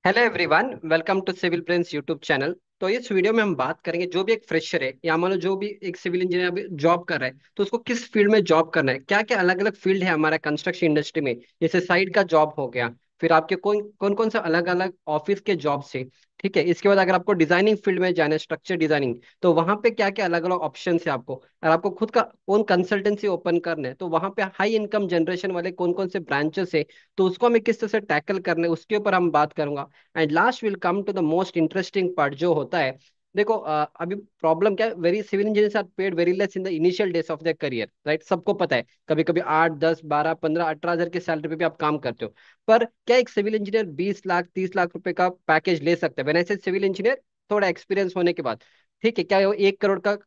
Hello everyone, welcome to civil brains YouTube channel. तो इस video में हम बात करेंगे जो भी एक फ्रेशर है या मान लो जो भी एक सिविल इंजीनियर अभी जॉब कर रहा है तो उसको किस फील्ड में जॉब करना है। क्या क्या अलग अलग फील्ड है हमारा कंस्ट्रक्शन इंडस्ट्री में, जैसे साइट का जॉब हो गया, फिर आपके कौन कौन कौन से अलग अलग ऑफिस के जॉब से। ठीक है, इसके बाद अगर आपको डिजाइनिंग फील्ड में जाना है, स्ट्रक्चर डिजाइनिंग, तो वहां पे क्या क्या अलग अलग ऑप्शन है आपको। और आपको खुद का ओन कंसल्टेंसी ओपन करना है तो वहां पे हाई इनकम जनरेशन वाले कौन कौन से ब्रांचेस है, तो उसको हमें किस तरह से टैकल करना है उसके ऊपर हम बात करूंगा। And last will come to the most interesting part जो होता है। देखो अभी प्रॉब्लम क्या है, very civil engineers are paid very less in the initial days of their career, right. सबको पता है कभी कभी 8 10 12 15 18 हजार की सैलरी पे भी आप काम करते हो। पर क्या एक सिविल इंजीनियर 20 लाख 30 लाख रुपए का पैकेज ले सकता है? व्हेन आई से सिविल इंजीनियर, थोड़ा एक्सपीरियंस होने के बाद, ठीक है, क्या वो 1 करोड़ का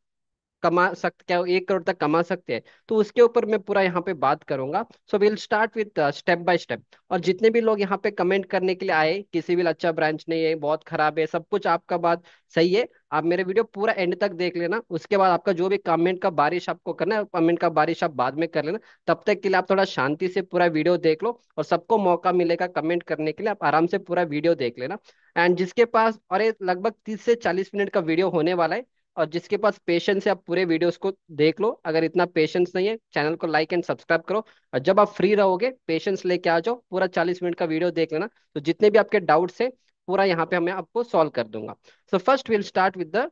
कमा सकते, क्या वो 1 करोड़ तक कमा सकते हैं? तो उसके ऊपर मैं पूरा यहाँ पे बात करूंगा। So will start with step by step. और जितने भी लोग यहाँ पे कमेंट करने के लिए आए कि सिविल अच्छा ब्रांच नहीं है, बहुत खराब है, सब कुछ आपका बात सही है, आप मेरे वीडियो पूरा एंड तक देख लेना। उसके बाद आपका जो भी कमेंट का बारिश आपको करना है, कमेंट का बारिश आप बाद में कर लेना। तब तक के लिए आप थोड़ा शांति से पूरा वीडियो देख लो, और सबको मौका मिलेगा कमेंट करने के लिए, आप आराम से पूरा वीडियो देख लेना। एंड जिसके पास, और ये लगभग 30 से 40 मिनट का वीडियो होने वाला है, और जिसके पास पेशेंस है आप पूरे वीडियोस को देख लो। अगर इतना पेशेंस नहीं है, चैनल को लाइक एंड सब्सक्राइब करो। और जब आप फ्री रहोगे, पेशेंस लेके आ जाओ, पूरा 40 मिनट का वीडियो देख लेना। तो जितने भी आपके डाउट्स है, पूरा यहाँ पे मैं आपको सॉल्व कर दूंगा। So first will start with the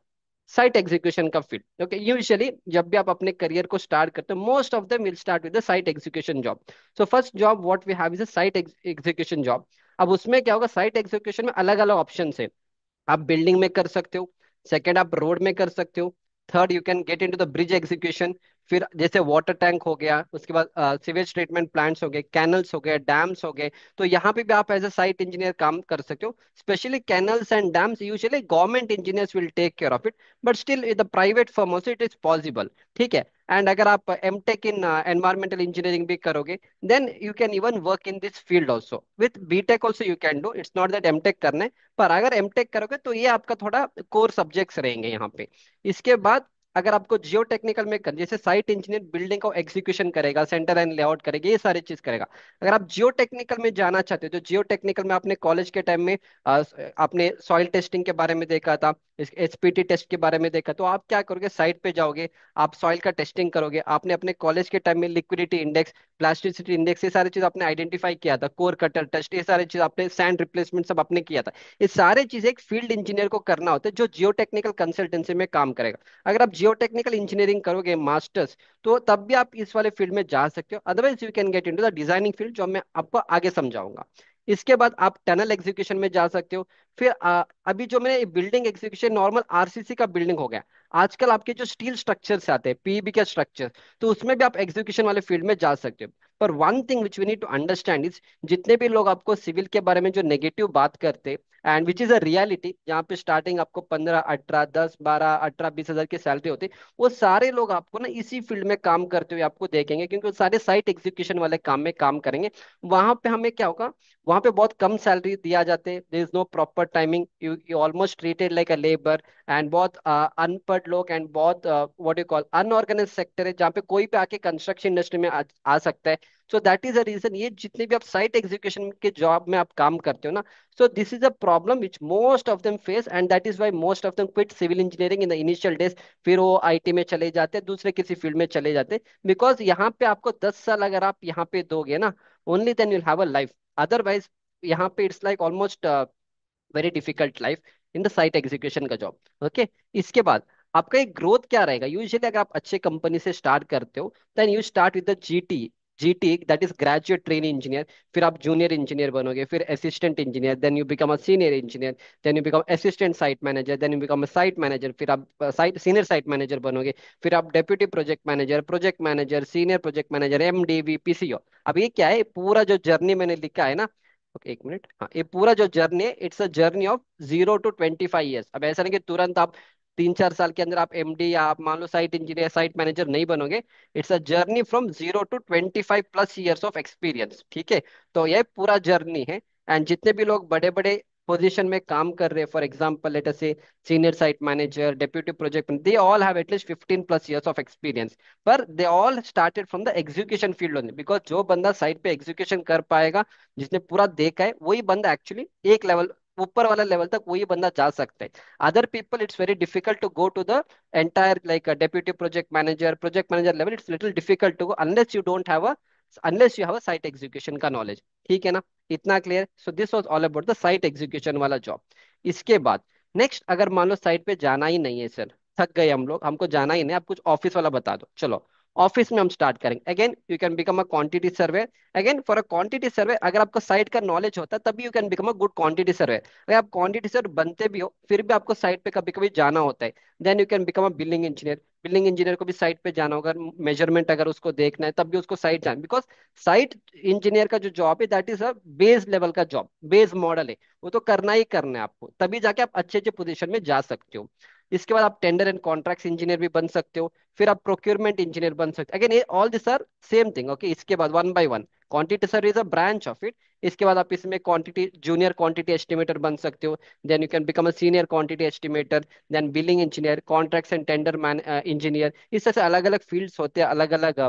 site execution का फील्ड। ओके, यूजुअली जब भी आप अपने करियर को स्टार्ट करते हो, most of them will start with the site execution job. So first job what we have is a site execution job. अब उसमें क्या होगा, साइट एग्जीक्यूशन में अलग अलग ऑप्शन है। आप बिल्डिंग में कर सकते हो, सेकंड आप रोड में कर सकते हो, third you can get into the bridge execution. फिर जैसे वाटर टैंक हो गया, उसके बाद सीवेज ट्रीटमेंट प्लांट्स हो गए, कैनल्स हो गए, डैम्स हो गए। तो यहाँ पे भी आप एज अ साइट इंजीनियर काम कर सकते हो। Specially canals and dams usually government engineers will take care of it, but still the private firm also it is possible. ठीक है। एंड अगर आप M tech in environmental engineering भी करोगे, then you can even work in this field also. With B tech also you can do, it's not that M tech करना है, पर अगर एमटेक करोगे तो ये आपका थोड़ा कोर सब्जेक्ट्स रहेंगे यहाँ पे। इसके बाद अगर आपको जियो टेक्निकल में कर, जैसे साइट इंजीनियर बिल्डिंग को एग्जीक्यूशन करेगा, सेंटर लाइन लेआउट करेगा, ये सारी चीज करेगा। अगर आप जियो टेक्निकल में जाना चाहते हो तो जियो टेक्निकल में आपने कॉलेज के टाइम में आपने सॉइल टेस्टिंग के बारे में देखा था, एसपीटी टेस्ट के बारे में देखा। तो आप क्या करोगे, साइट पे जाओगे, आप सॉइल का टेस्टिंग करोगे। आपने अपने कॉलेज के टाइम में लिक्विडिटी इंडेक्स, प्लास्टिसिटी इंडेक्स, ये सारी चीज आपने आइडेंटिफाई किया था, कोर कटर टेस्ट, ये सारी चीज आपने, सैंड रिप्लेसमेंट सब आपने किया था। ये सारे चीज एक फील्ड इंजीनियर को करना होता है जो जियो टेक्निकल कंसल्टेंसी में काम करेगा। अगर आप जियो टेक्निकल इंजीनियरिंग करोगे मास्टर्स, तो तब भी आप इस वाले फील्ड में जा सकते हो। Otherwise you can get into the designing field, जो मैं आपको आगे समझाऊंगा। इसके बाद आप टनल एग्जीक्यूशन में जा सकते हो। फिर अभी जो मैंने बिल्डिंग एग्जीक्यूशन नॉर्मल आरसीसी का बिल्डिंग हो गया, आजकल आपके जो स्टील स्ट्रक्चर्स आते हैं, पीईबी के स्ट्रक्चर, तो उसमें भी आप एग्जीक्यूशन वाले फील्ड में जा सकते हो। पर one thing which we need to understand is, जितने भी लोग आपको सिविल के बारे में जो नेगेटिव बात करते, and which is a reality, जहाँ पे स्टार्टिंग आपको 15 18 10 12 18 20 हजार की सैलरी होती, वो सारे लोग आपको ना इसी फील्ड में काम करते हुए आपको देखेंगे, क्योंकि वो सारे साइट एग्जीक्यूशन वाले काम में काम करेंगे। वहां पे हमें क्या होगा, वहां पे बहुत कम सैलरी दिया जाते हैं, there is no proper timing, you almost treated like a labour. And बहुत अनपढ़ लोग एंड बहुत what you call unorganise sector है, जहाँ पे कोई भी आके कंस्ट्रक्शन इंडस्ट्री में आ सकता है। So that is a reason, ये जितने भी आप साइट एग्जीक्यूशन के जॉब में आप काम करते हो ना, so this is a problem which most of them face, and that is why most of them quit civil engineering in the initial days। फिर वो आईटी में चले जाते हैं, दूसरे किसी फील्ड में चले जाते हैं, बिकॉज यहाँ पे आपको 10 साल अगर आप यहाँ पे दोगे ना, only then you'll have a life. Otherwise यहाँ पे it's like almost very difficult life in the site execution का जॉब। ओके। इसके बाद आपका एक ग्रोथ क्या रहेगा, यूजुअली अगर आप अच्छे कंपनी से स्टार्ट करते हो, then you start with the GT. GT that is graduate trainee engineer. फिर आप जूनियर इंजीनियर बनोगे, फिर assistant engineer, then you become a senior engineer, then you become assistant site manager, then you become a site manager, फिर आप site senior site manager बनोगे, फिर आप deputy project manager, senior project manager, MDV, PCO. अब ये क्या है, पूरा जो जर्नी मैंने लिखा है ना, ओके एक मिनट, हाँ, ये पूरा जो जर्नी है, it's a journey of 0 to 25 years. अब ऐसा नहीं कि तुरंत आप 3 4 साल के अंदर आप एमडी या आप मान लो साइट इंजीनियर साइट मैनेजर नहीं बनोगे। It's a journey from 0 to 25 plus years of experience. ठीक है। तो ये पूरा जर्नी है। एंड जितने भी लोग बड़े बड़े पोजीशन में काम कर रहे हैं, फॉर एग्जाम्पल लेट अस से senior site manager, deputy project, they all have at least 15 plus years of experience. पर they all started from the execution field only, because जो बंदा साइट पे एग्जीक्यूशन कर पाएगा, जिसने पूरा देखा है, वही बंदा एक्चुअली एक लेवल ऊपर वाला लेवल तक वही बंदा जा सकता है। Other people it's very difficult to go to the entire like deputy project manager level, it's little difficult to go unless you have a site execution का नॉलेज। ठीक है ना? इतना clear? So this was all about the site execution वाला job. इसके बाद next, अगर मान लो साइट पे जाना ही नहीं है सर, थक गए हम लोग, हमको जाना ही नहीं, आप कुछ ऑफिस वाला बता दो, चलो ऑफिस में हम स्टार्ट करेंगे। Again you can become a quantity survey. Again for a quantity survey, अगर आपको साइट का नॉलेज होता है तभी you can become a good quantity survey. अगर आप क्वांटिटी सर्वे बनते भी हो फिर भी आपको साइट पे कभी कभी जाना होता है, then you can become a billing engineer. Billing engineer को भी साइट पे जाना होगा, मेजरमेंट अगर उसको देखना है तब भी उसको साइट जाना, बिकॉज साइट इंजीनियर का जो जॉब है that is a base level का जॉब, बेस मॉडल है, वो तो करना ही करना है आपको, तभी जाके आप अच्छे अच्छे पोजीशन में जा सकते हो। इसके बाद आप टेंडर एंड कॉन्ट्रैक्ट्स इंजीनियर भी बन सकते हो, फिर आप प्रोक्योरमेंट इंजीनियर बन सकते हो। अगेन ये all this are same thing, okay. इसके बाद one by one, quantity sir is a branch of it. इसके बाद आप इसमें क्वांटिटी जूनियर क्वांटिटी एस्टिमेटर बन सकते हो, then you can become a senior quantity estimator, then billing engineer, contracts and tender man engineer. इस तरह से अलग अलग फील्ड्स होते हैं अलग अलग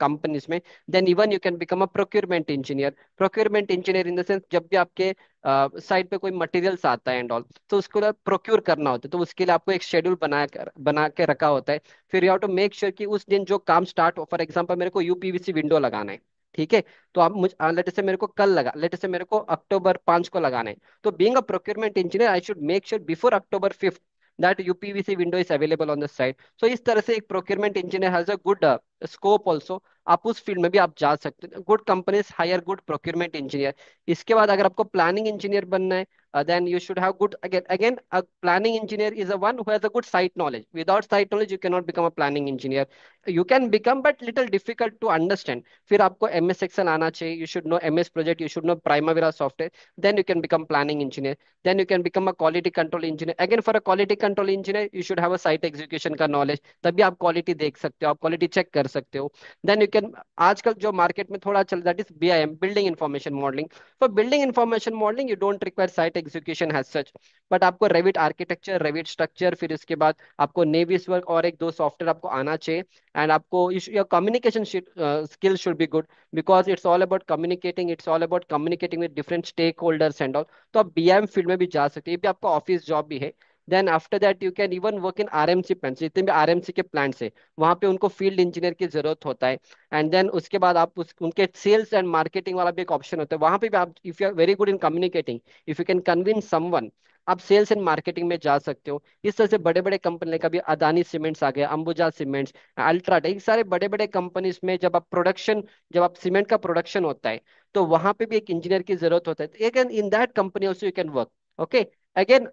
कंपनीज में। Then even you can become a procurement engineer. Procurement engineer in the sense, जब भी आपके साइट पे कोई मटेरियल्स आता है एंड ऑल, तो उसको प्रोक्योर करना होता है, तो उसके लिए आपको एक शेड्यूल बना के रखा होता है। फिर you have to make sure कि उस दिन जो काम स्टार्ट हो, फॉर एग्जांपल मेरे को यूपीवीसी विंडो लगाना है, ठीक है, तो आप मुझे लेट से मेरे को कल लगा, लेट से मेरे को अक्टूबर 5 को लगाना है, तो being a procurement engineer I should make sure before October 5 that UPVC window is available on the site. So इस तरह से एक procurement engineer has a good scope also, आप उस फील्ड में भी आप जा सकते हैं। Good companies hire good procurement engineer. इसके बाद अगर आपको प्लानिंग इंजीनियर बनना है, then you should have good, again a planning engineer is a one who has a good site knowledge. Without site knowledge you cannot become a planning engineer. You can become but little difficult to understand. फिर आपको MS Excel आना चाहिए, you should know MS Project, you should know Primavera software, then you can become planning engineer. Then you can become a quality control engineer. Again for a quality control engineer you should have a site execution का knowledge, तभी आप quality देख सकते हो, आप quality check कर सकते हो। देन यू कैन, आजकल जो मार्केट में थोड़ा चल रहा है, that is BIM, building information modelling. For building information modelling you don't require site execution has such, but आपको रेविट आर्किटेक्चर, रेविट स्ट्रक्चर, फिर इसके बाद आपको नेविस वर्क और एक दो सॉफ्टवेयर आपको आना चाहिए। एंड आपको your communication skill should be good, because it's all about communicating, it's all about communicating with different stakeholders and all. तो आप BIM फील्ड में भी जा सकते हैं, ये भी आपका ऑफिस जॉब भी है। Then after that you can even work in RMC plants, जितने भी RMC के प्लांट्स है वहां पे उनको फील्ड इंजीनियर की जरूरत होता है। एंड देन उसके बाद आप उनके सेल्स एंड मार्केटिंग वाला भी एक ऑप्शन होता है, वहां पे भी आप, if you are very good in communicating, if you can convince someone, आप सेल्स एंड मार्केटिंग में जा सकते हो। इस तरह से बड़े बड़े कंपनी का भी, अदानी सीमेंट्स आ गया, अंबुजा सीमेंट्स, अल्ट्राटेक, सारे बड़े बड़े कंपनीज में जब आप सीमेंट का प्रोडक्शन होता है तो वहां पे भी एक इंजीनियर की जरूरत होता है। Again in that company also you can work, okay. Again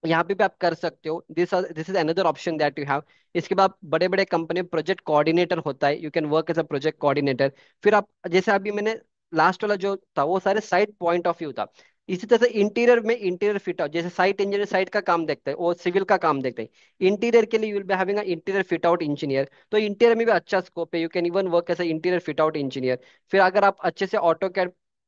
यहाँ पे भी आप कर सकते हो, this is another option that you have. इसके बाद बड़े बड़े कंपनी में प्रोजेक्ट कोऑर्डिनेटर होता है, you can work as a project coordinator. फिर आप, जैसे अभी मैंने लास्ट वाला जो था वो सारे साइट पॉइंट ऑफ व्यू था, इसी तरह से इंटीरियर में इंटीरियर फिट आउट, जैसे साइट इंजीनियर साइट का काम देखता है, वो सिविल का काम देखते हैं, इंटीरियर के लिए you will be having a interior fit out engineer, तो इंटीरियर में भी अच्छा स्कोप है, you can even work as a interior fit out engineer. फिर अगर आप अच्छे से ऑटो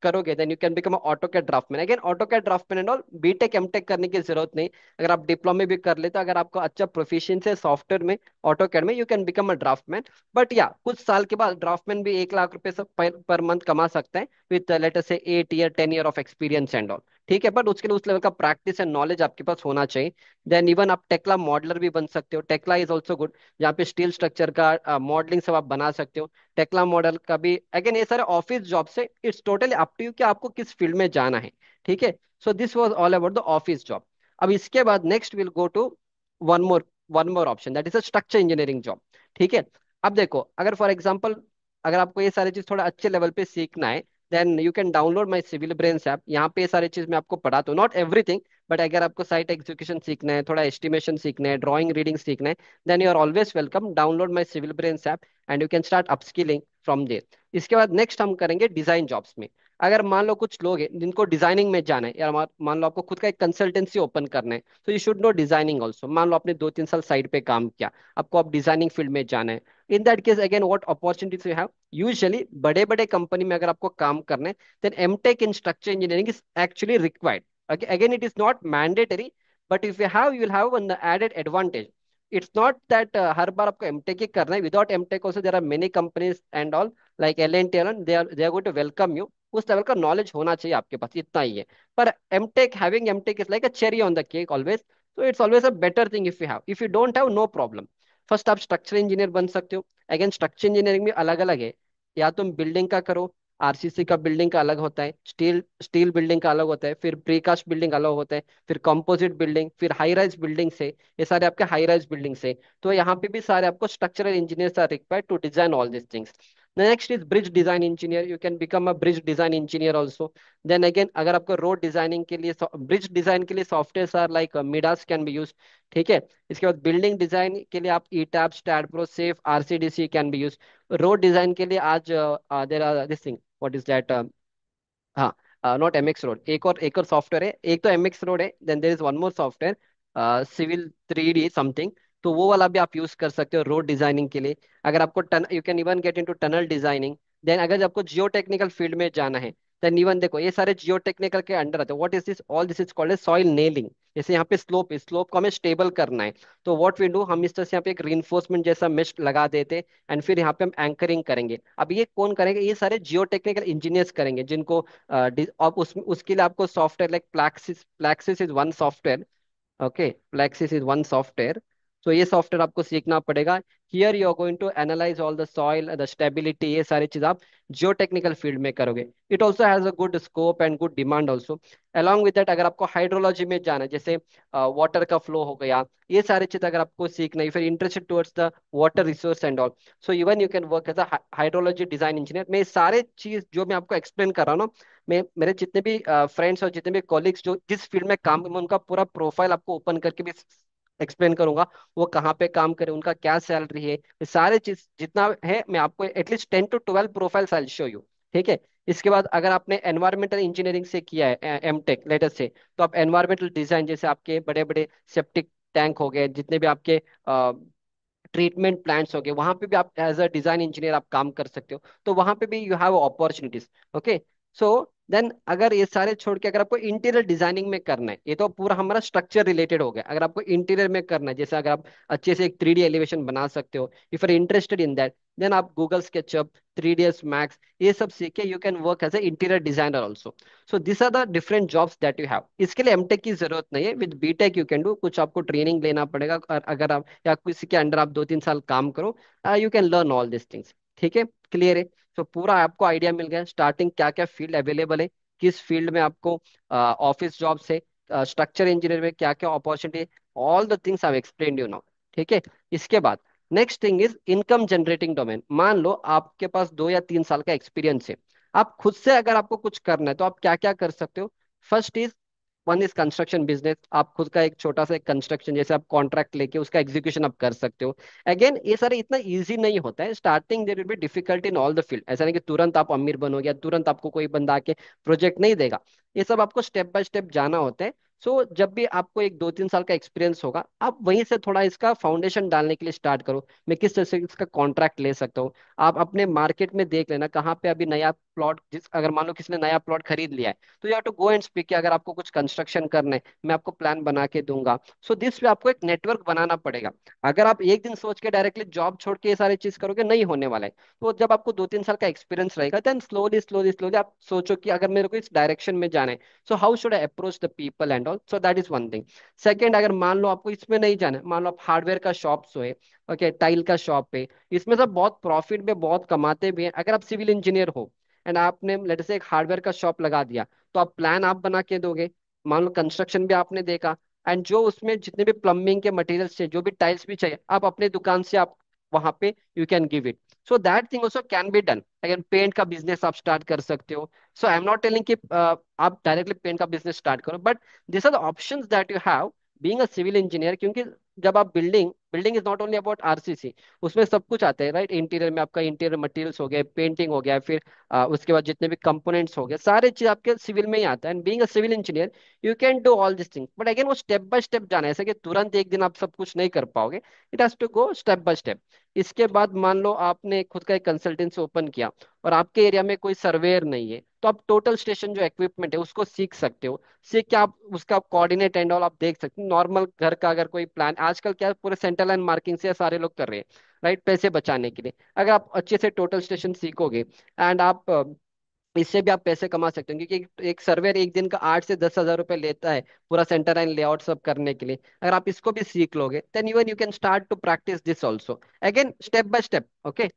करोगे then you can become AutoCAD draftman. Again AutoCAD draftman and all B tech M tech करने की जरूरत नहीं, अगर आप डिप्लोमे भी कर लेते हो, अगर आपको अच्छा प्रोफिशिएंसी है सॉफ्टवेयर में, ऑटो कैड में, you can become a draftman. But या कुछ साल के बाद ड्राफ्टमैन भी 1 लाख रुपए से पर मंथ कमा सकते हैं विद लेट अस से 8 year 10 year of experience and all. ठीक है, बट उसके लिए उस लेवल का प्रैक्टिस एंड नॉलेज आपके पास होना चाहिए। देन इवन आप टेक्ला मॉडलर भी बन सकते हो, टेक्ला इज ऑल्सो गुड, जहाँ पे स्टील स्ट्रक्चर का मॉडलिंग सब आप बना सकते हो। टेक्ला मॉडल का भी, अगेन ये सारे ऑफिस जॉब से, it's totally up to you कि आपको किस फील्ड में जाना है। ठीक है, so this was all about the office job. अब इसके बाद next will go to one more one more option, that is a structure engineering job. ठीक है, अब देखो, अगर फॉर एग्जांपल अगर आपको ये सारी चीज थोड़ा अच्छे लेवल पे सीखना है, then you can download my civil brains app. यहाँ पे ये सारी चीज मैं आपको पढ़ाता हूँ, नॉट एवरीथिंग, बट अगर आपको साइट एग्जीक्यूशन सीखना है, थोड़ा एस्टिमेशन सीखना है, ड्राइंग रीडिंग सीखना है, then you are always welcome, download my civil brains app and you can start upskilling from there. इसके बाद नेक्स्ट हम करेंगे डिजाइन जॉब्स में। अगर मान लो कुछ लोग हैं जिनको डिजाइनिंग में जाना है, या मान लो आपको खुद का एक कंसल्टेंसी ओपन करना है, तो you should know designing also. मान लो आपने 2-3 साल साइड पे काम किया, आपको अब डिजाइनिंग फील्ड में जाना है, in that case again what opportunities you have, usually बड़े बड़े कंपनी में अगर आपको काम करना है, then MTech in structure engineering is actually required. Again it is not mandatory, but if you will have an added advantage. It's not that हर बार आपको एमटेक ही करना है, without MTech also there are many companies and all, like L&T, they are going to welcome you. उस level का knowledge होना चाहिए आपके पास, इतना ही है। पर MTech, having MTech is like a cherry on the cake always. तो it's always a better thing if you have, if you don't have no problem. First आप स्ट्रक्चर इंजीनियर बन सकते हो। अगेन स्ट्रक्चर इंजीनियरिंग में अलग अलग है। या तुम बिल्डिंग का करो, आरसीसी का बिल्डिंग का अलग होता है, स्टील स्टील बिल्डिंग का अलग होता है, फिर प्रीकास्ट बिल्डिंग अलग होता है, फिर कंपोजिट बिल्डिंग, फिर हाई राइज बिल्डिंग से, ये सारे आपके हाई राइज बिल्डिंग से। तो यहाँ पे भी सारे आपको structural engineers are required to design all these things. Next is bridge design engineer, you can become a bridge design engineer also. Then again अगर आपको रोड डिजाइनिंग के लिए, ब्रिज डिजाइन के लिए software are like Midas can be use. ठीक है। इसके बाद बिल्डिंग डिजाइन के लिए आप ETABS, STAAD Pro, SAFE, RCDC can be use. Road design के लिए आज there are this thing, what is that, हाँ, नॉट एमएक्स रोड, एक और सॉफ्टवेयर है। एक तो एमएक्स रोड है, then there is one more software, civil 3D something. तो वो वाला भी आप यूज कर सकते हो रोड डिजाइनिंग के लिए। अगर आपको ton, you can even get into tunnel designing. Then अगर आपको जियो टेक्निकल फील्ड में जाना है, देन इवन देखो ये सारे जियो टेक्निकल के अंडर आते हैं। What is this, all this is called as soil nailing. जैसे यहाँ पे स्लोप, स्लोप को हमें स्टेबल करना है। तो व्हाट वी डू, हम इस तरह से यहाँ पे एक रीइंफोर्समेंट जैसा मेश लगा देते, एंड फिर यहाँ पे हम एंकरिंग करेंगे। अब ये कौन करेंगे, ये सारे जियो टेक्निकल इंजीनियर्स करेंगे, जिनको अब उसके लिए आपको software like Plaxis, Plaxis is one software. Okay, Plaxis is one software. तो ये सॉफ्टवेयर आपको सीखना पड़ेगा। Here you are going to analyze all the soil, the stability, ये सारी चीज आप जियो टेक्निकल फील्ड में करोगे। It also has a good scope and good demand also. Along with that अगर आपको हाइड्रोलॉजी में जाना है, जैसे वाटर का फ्लो हो गया, ये सारी चीज अगर आपको सीखना है, फिर interested towards the water resource and all, so even you can work as a hydrology design engineer. मैं ये सारे चीज जो मैं आपको एक्सप्लेन कर रहा हूँ ना, मैं मेरे जितने भी फ्रेंड्स और जितने भी कॉलीग्स जो जिस फील्ड में काम, मैं उनका पूरा प्रोफाइल आपको ओपन करके भी एक्सप्लेन करूंगा। वो कहाँ पे काम करे, उनका क्या सैलरी है, ये सारे चीज जितना है मैं आपको at least 10 to 12 profiles I show you. ठीक है। इसके बाद अगर आपने एनवायरमेंटल इंजीनियरिंग से किया है, एमटेक लेटेस्ट से, तो आप एनवायरमेंटल डिजाइन, जैसे आपके बड़े बड़े सेप्टिक टैंक हो गए, जितने भी आपके ट्रीटमेंट प्लांट्स हो गए, वहां पे भी आप एज अ डिजाइन इंजीनियर आप काम कर सकते हो। तो वहां पे भी you have opportunities. Okay. So then अगर ये सारे छोड़ के अगर आपको इंटीरियर डिजाइनिंग में करना है, ये तो पूरा हमारा स्ट्रक्चर रिलेटेड हो गया। अगर आपको इंटीरियर में करना है, जैसे अगर आप अच्छे से एक 3D एलिवेशन बना सकते हो, if are interested in that, then आप गूगल स्केचअप, 3ds मैक्स, ये सब सीख के you can work as a interior designer also. So this are the different jobs that you have. इसके लिए एमटेक की जरूरत नहीं है, with B tech you can do. कुछ आपको ट्रेनिंग लेना पड़ेगा, और अगर आप या किसी के अंडर आप 2-3 साल काम करो, you can learn all this things. ठीक है, क्लियर है। तो पूरा आपको आइडिया मिल गया स्टार्टिंग क्या क्या फील्ड अवेलेबल है, किस फील्ड में आपको ऑफिस जॉब से, स्ट्रक्चर इंजीनियर में क्या क्या opportunity, all the things I explain you now. ठीक है। इसके बाद next thing is income generating domain. मान लो आपके पास 2 या 3 साल का एक्सपीरियंस है, आप खुद से अगर आपको कुछ करना है, तो आप क्या क्या कर सकते हो। First is, one is construction business. आप खुद का एक छोटा सा एक कंस्ट्रक्शन, जैसे आप कॉन्ट्रैक्ट लेके उसका एग्जीक्यूशन आप कर सकते हो। अगेन ये सारे इतना इजी नहीं होता है, starting there will be difficult in all the field. ऐसा नहीं कि तुरंत आप अमीर बनोगे या तुरंत आपको कोई बंदा आके प्रोजेक्ट नहीं देगा। ये सब आपको स्टेप बाय स्टेप जाना होता है। सो जब भी आपको एक 2-3 साल का एक्सपीरियंस होगा, आप वहीं से थोड़ा इसका फाउंडेशन डालने के लिए स्टार्ट करो। मैं किस तरह से इसका कॉन्ट्रैक्ट ले सकता हूँ। आप अपने मार्केट में देख लेना कहाँ पे अभी नया प्लॉट, जिस अगर मान लो किसी ने नया प्लॉट खरीद लिया है, तो you have to go and speak कि अगर आपको कुछ कंस्ट्रक्शन करना है, मैं आपको प्लान बना के दूंगा। सो दिस वे आपको एक नेटवर्क बनाना पड़ेगा। अगर आप एक दिन सोच के डायरेक्टली जॉब छोड़ के ये सारी चीज करोगे, नहीं होने वाला है। तो जब आपको 2-3 साल का एक्सपीरियंस रहेगा, देन स्लोली स्लोली स्लोली आप सोचो कि अगर मेरे को इस डायरेक्शन में जाना है, so how should I approach the people and all. So that is one thing. Second, अगर मान लो आपको इसमें नहीं जाना है, मान लो आप हार्डवेयर का शॉप है, ओके, टाइल का शॉप है, इसमें सब बहुत प्रॉफिट में बहुत कमाते भी हैं। अगर आप सिविल इंजीनियर हो एंड आपने लेट से एक हार्डवेयर का शॉप लगा दिया, तो आप प्लान आप बना के दोगे, मान लो कंस्ट्रक्शन भी आपने देखा, एंड जो उसमें जितने भी प्लम्बिंग के मटेरियल्स चाहिए, जो भी टाइल्स भी चाहिए, आप अपने दुकान से आप वहां पे you can give it. So that thing also can be done. Again paint का बिजनेस आप स्टार्ट कर सकते हो। So I am not telling कि आप डायरेक्टली पेंट का बिजनेस स्टार्ट करो, but this are the options that you have being a civil engineer. क्योंकि जब आप building, building is not only about RCC, उसमें सब कुछ आता है, राइट। इंटीरियर में आपका इंटीरियर मटेरियल्स हो गए, पेंटिंग हो गया, फिर उसके बाद जितने भी कंपोनेंट्स हो गए, सारे चीज आपके सिविल में ही आता है। And being a civil engineer you can do all this thing, but again वो स्टेप बाय स्टेप जाना है, ऐसा कि तुरंत एक दिन आप सब कुछ नहीं कर पाओगे। It has to go step by step. इसके बाद मान लो आपने खुद का एक कंसल्टेंसी ओपन किया, और आपके एरिया में कोई सर्वेयर नहीं है, तो आप टोटल स्टेशन जो इक्विपमेंट है उसको सीख सकते हो। सीख के आप उसका कोऑर्डिनेट एंड ऑल आप देख सकते हो। नॉर्मल घर का अगर कोई प्लान, आजकल क्या है, पूरे सेंटर लाइन मार्किंग से सारे लोग कर रहे हैं, राइट, पैसे बचाने के लिए। अगर आप अच्छे से टोटल स्टेशन सीखोगे, एंड आप इससे भी आप पैसे कमा सकते हो, क्योंकि एक सर्वेयर एक दिन का 8 से 10 हज़ार रुपये लेता है पूरा सेंटर लाइन लेआउट सब करने के लिए। अगर आप इसको भी सीख लोगे then even you can start to practice this also, again step by step. Okay.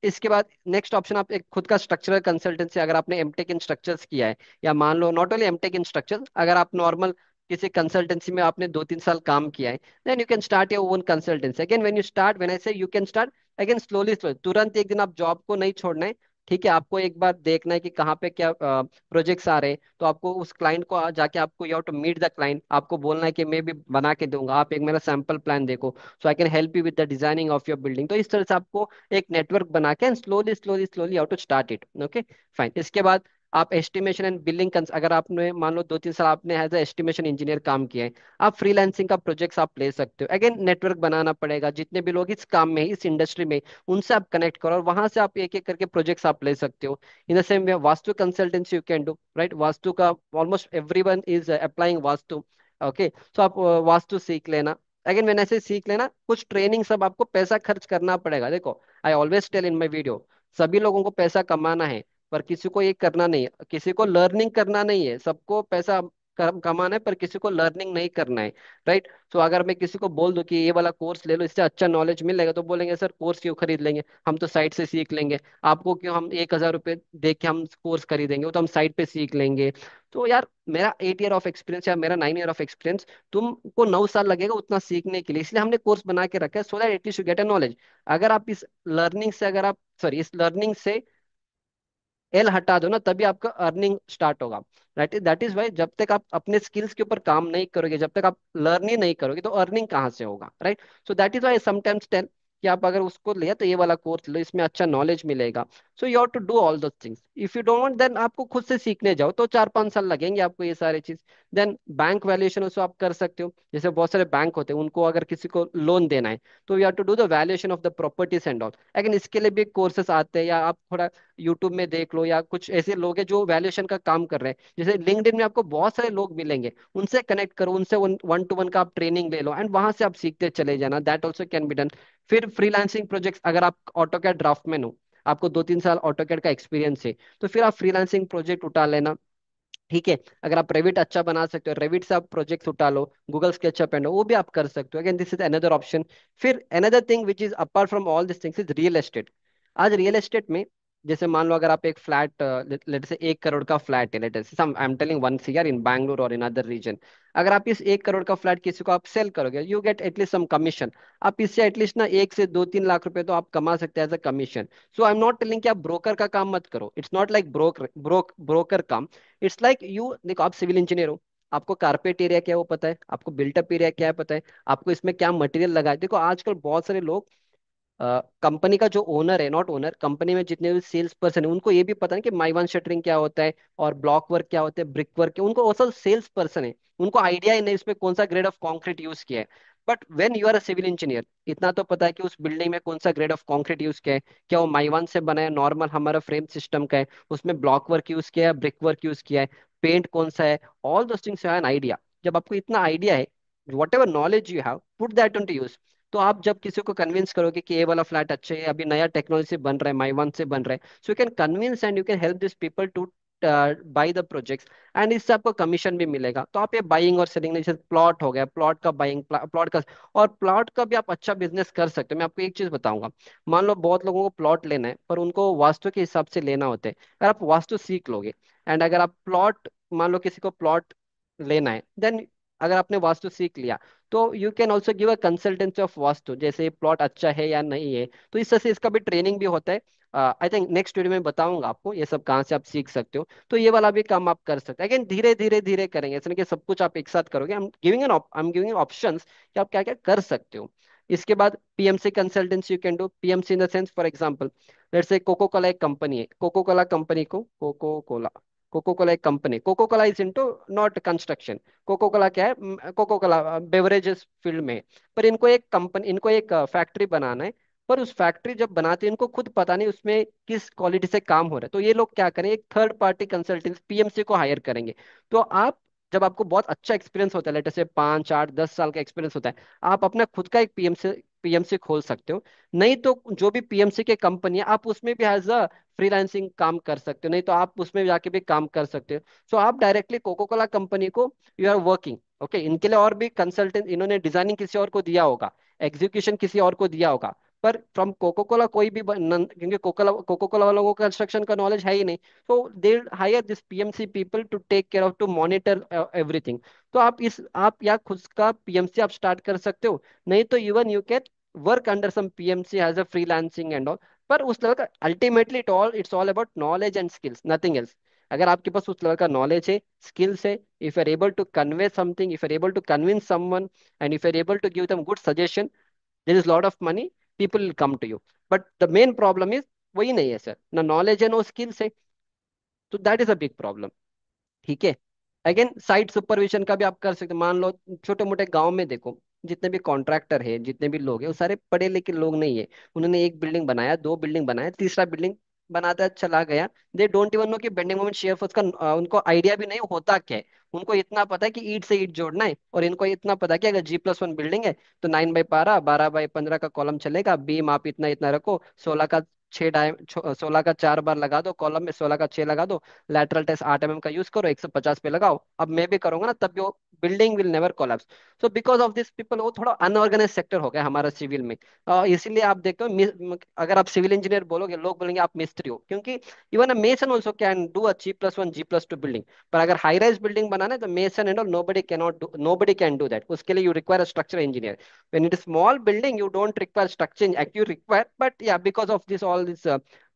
इसके बाद नेक्स्ट ऑप्शन, आप एक खुद का स्ट्रक्चरल कंसल्टेंसी, अगर आपने एमटेक इन स्ट्रक्चर्स किया है, या मान लो not only MTech in structure, अगर आप नॉर्मल किसी कंसल्टेंसी में आपने 2-3 साल काम किया है, then you can start your own consultancy. Again when you start, when I say you can start, again slowly slow, तुरंत एक दिन आप जॉब को नहीं छोड़ना है। ठीक है, आपको एक बार देखना है कि कहाँ पे क्या प्रोजेक्ट्स आ रहे हैं, तो आपको उस क्लाइंट को जाके आपको you have to meet the client, आपको बोलना है कि मैं भी बना के दूंगा, आप एक मेरा सैंपल प्लान देखो, so I can help you with the designing of your building. तो इस तरह से आपको एक नेटवर्क बना के slowly slowly slowly how to start it. Okay, fine. इसके बाद आप एस्टिमेशन एंड बिलिंग, अगर आपने मान लो 2-3 साल आपने एज ए एस्टिमेशन इंजीनियर काम किया है, आप फ्रीलांसिंग का प्रोजेक्ट्स आप ले सकते हो। अगेन नेटवर्क बनाना पड़ेगा, जितने भी लोग इस काम में इस इंडस्ट्री में, उनसे आप कनेक्ट करो, और वहां से आप एक एक करके प्रोजेक्ट्स आप ले सकते हो। In the same way vastu consultancy you can do, right? Vastu का almost everyone is applying vastu. Okay, so आप वास्तु सीख लेना। अगेन मैंने ऐसे सीख लेना, कुछ ट्रेनिंग सब आपको पैसा खर्च करना पड़ेगा। देखो, I always tell in my video, सभी लोगों को पैसा कमाना है, पर किसी को ये करना नहीं है, किसी को लर्निंग करना नहीं है। सबको पैसा कमाना है, पर किसी को लर्निंग नहीं करना है, राइट? तो अगर मैं किसी को बोल दूं कि ये वाला कोर्स ले लो, इससे अच्छा नॉलेज मिलेगा, तो बोलेंगे सर कोर्स क्यों खरीद लेंगे, हम तो साइट से सीख लेंगे। आपको क्यों हम 1,000 रुपये दे के हम कोर्स खरीदेंगे, वो तो हम साइट पे सीख लेंगे। तो यार, मेरा 8 ईयर ऑफ एक्सपीरियंस या मेरा 9 ईयर ऑफ एक्सपीरियंस, तुमको 9 साल लगेगा उतना सीखने के लिए, इसलिए हमने कोर्स बना के रखा है, so that at least you get a knowledge. अगर आप इस लर्निंग से, अगर आप सॉरी इस लर्निंग से एल हटा दो ना, तभी आपका अर्निंग स्टार्ट होगा। दैट इज वाई, जब तक आप अपने स्किल्स के ऊपर काम नहीं करोगे, जब तक आप लर्न ही नहीं करोगे, तो अर्निंग कहाँ से होगा, right? So that is why sometimes tell कि आप अगर उसको लिया तो ये वाला कोर्स लो, इसमें अच्छा नॉलेज मिलेगा। So you have to do all दो things. If you don't want, then आपको खुद से सीखने जाओ, तो 4-5 साल लगेंगे आपको ये सारी चीज। देन बैंक वैल्यूएशन उसको आप कर सकते हो, जैसे बहुत सारे बैंक होते हैं, उनको अगर किसी को लोन देना है, तो you have to do the valuation of the properties and all. Again इसके लिए भी कोर्सेस आते हैं, या आप थोड़ा यूट्यूब में देख लो, या कुछ ऐसे लोग हैं जो वैल्यूएशन का काम कर रहे हैं, जैसे लिंक्डइन में आपको बहुत सारे लोग मिलेंगे, उनसे कनेक्ट करो, उनसे 1-to-1 का आप ट्रेनिंग ले लो, एंड वहां से आप सीखते चले जाना। That also can be done. फिर फ्रीलांसिंग प्रोजेक्ट्स, अगर आप ऑटो कैड ड्राफ्टमैन हो, आपको 2-3 साल ऑटो कैड का एक्सपीरियंस है, तो फिर आप फ्रीलांसिंग प्रोजेक्ट उठा लेना। ठीक है, अगर आप रेविट अच्छा बना सकते हो, रेविट से आप प्रोजेक्ट्स उठा लो, गूगल स्केचअप एंड वो भी आप कर सकते हो। Again this is another option. फिर another thing which is apart from all this things is real estate. आज रियल एस्टेट में, जैसे मान लो अगर आप एक फ्लैट, लेट से 1 करोड़ का फ्लैट है, लेट से सम आई एम टेलिंग 1 CR इन बैंगलोर और इन अदर रीजन, अगर आप इस 1 करोड़ का फ्लैट किसी को आप सेल करोगे, you get at least some commission. आप इससे एटलीस्ट ना 1 से 2-3 लाख रुपए तो आप कमा सकते हैं as a commission. So I am not telling कि आप ब्रोकर का काम मत करो, इट्स नॉट लाइक ब्रोकर काम। इट्स लाइक यू, देखो आप सिविल इंजीनियर हो, आपको कारपेट एरिया क्या है वो पता है, आपको बिल्टअप एरिया क्या है पता है, आपको इसमें क्या मटेरियल लगा है। देखो आजकल बहुत सारे लोग, कंपनी का जो ओनर है, नॉट ओनर, कंपनी में जितने भी सेल्स पर्सन है, उनको ये भी पता है कि माइवान शटरिंग क्या होता है, और ब्लॉक वर्क क्या होता है, ब्रिक वर्क क्या, उनको वो सब सेल्स पर्सन है, उनको आइडिया ही नहीं इसमें कौन सा ग्रेड ऑफ कॉन्क्रीट यूज किया है। But when you are a civil engineer, इतना तो पता है कि उस बिल्डिंग में कौन सा ग्रेड ऑफ कॉन्क्रीट यूज किया है, क्या वो माइवान से बना है, नॉर्मल हमारा फ्रेम सिस्टम का है, उसमें ब्लॉक वर्क यूज किया है, ब्रिक वर्क यूज किया है, पेंट कौन सा है, all those things have an idea. जब आपको इतना आइडिया है, whatever knowledge you have, put that onto use. तो आप जब किसी को कन्विंस करोगे कि ये वाला फ्लैट अच्छा है, अभी नया टेक्नोलॉजी से बन रहा है, माइवान से बन रहा है, so you can convince and you can help this people two by the projects, and इससे आपको कमीशन भी मिलेगा। तो आप ये बाइंग और सेलिंग, जैसे प्लॉट हो गया, प्लॉट का बाइंग, प्लॉट का, और प्लॉट का भी आप अच्छा बिजनेस कर सकते हो। मैं आपको एक चीज बताऊंगा, मान लो बहुत लोगों को प्लॉट लेना है, पर उनको वास्तु के हिसाब से लेना होता है। अगर आप वास्तु सीख लोगे, एंड अगर आप प्लॉट, मान लो किसी को प्लॉट लेना है, देन अगर आपने वास्तु सीख लिया, तो you can also give a consultancy of vastu, जैसे प्लॉट अच्छा है या नहीं है। तो इस तरह से इसका भी ट्रेनिंग भी होता है। आई थिंक नेक्स्ट वीडियो में बताऊंगा आपको ये सब कहाँ से आप सीख सकते हो। तो ये वाला भी काम आप कर सकते हैं। अगेन धीरे धीरे धीरे करेंगे, ऐसा नहीं कि सब कुछ आप एक साथ करोगे। आई एम गिविंग ऑप्शंस कि आप क्या क्या कर सकते हो। इसके बाद PMC consultancy you can do, PMC in the sense, for example let's say Coca Cola एक कंपनी है, कोको कोला कंपनी को, कोको कोला एक company, Coca Cola is into not construction. Coca Cola क्या है, कोको कोला बेवरेजेस फील्ड में है। पर इनको एक कंपनी, इनको एक फैक्ट्री बनाना है, पर उस फैक्ट्री जब बनाते हैं, इनको खुद पता नहीं उसमें किस क्वालिटी से काम हो रहा है, तो ये लोग क्या करें, एक थर्ड पार्टी कंसल्टेंट पीएमसी को हायर करेंगे। तो आप, जब आपको बहुत अच्छा एक्सपीरियंस होता है, लेटर से 5-8-10 साल का एक्सपीरियंस होता है, आप अपना खुद का एक पीएमसी पीएमसी खोल सकते हो। नहीं तो जो भी पीएमसी के कंपनी है आप उसमें भी एज अ फ्रीलांसिंग काम कर सकते हो, नहीं तो आप उसमें जाके भी काम कर सकते हो। सो आप डायरेक्टली कोको कोला कंपनी को यू आर वर्किंग, ओके। इनके लिए और भी कंसल्टेंट, इन्होंने डिजाइनिंग किसी और को दिया होगा, एग्जीक्यूशन किसी और को दिया होगा, पर फ्रॉम कोको कोला कोई भी क्योंकि कोको कोला वालों को कंस्ट्रक्शन का नॉलेज है ही नहीं, तो they hire this PMC people to take care of, to monitor everything. तो आप या खुद का पीएमसी आप स्टार्ट कर सकते हो, नहीं तो even you can work under some PMC as a freelancing and all. पर उस लेवल का ultimately it's all about knowledge and skills, nothing else. अगर आपके पास उस लेवल का नॉलेज है, स्किल्स है, if you are able to convey something, if you are able to convince someone, and if you are able to give them good suggestion, there is lot of money, people will come to you. But the main problem is वही नहीं है sir, ना knowledge है no skills है, तो that is a big problem. ठीक है। Again site supervision का भी आप कर सकते हैं। मान लो छोटे मोटे गांव में देखो, जितने भी कॉन्ट्रैक्टर है, जितने भी लोग हैं, वो सारे पढ़े लिखे लोग नहीं है। उन्होंने एक बिल्डिंग बनाया, दो बिल्डिंग बनाया, तीसरा बिल्डिंग बनाता चला गया। दे डोंट इवन नो कि बेंडिंग मोमेंट शेयर फोर्स का उनको आइडिया भी नहीं होता क्या है। उनको इतना पता है कि ईंट से ईंट जोड़ना है, और इनको इतना पता है कि अगर G+1 बिल्डिंग है तो 9/12, 12/15 का कॉलम चलेगा, बीम आप इतना इतना रखो, 16 का 16 का 4 बार लगा दो कॉलम में, 16 का 6 लगा दो, लैटरल टेस्ट 8 mm का यूज करो, 150 पे लगाओ। अब मैं भी करूंगा ना, तब भी वो building will never collapse. So because of this people, वो थोड़ा अनऑर्गेनाइज सेक्टर हो गया हमारा सिविल में। इसीलिए आप देखते हो अगर आप सिविल इंजीनियर बोलोगे, लोग बोलेंगे आप मिस्त्री हो, क्योंकि even a mason also can do a G+1 G+2 building. पर अगर हाई राइज बिल्डिंग बनाना है तो mason and all nobody can do that, उसके लिए you require a structure engineer. when it is small building you don't require structure, actually you require, but yeah, because of this all this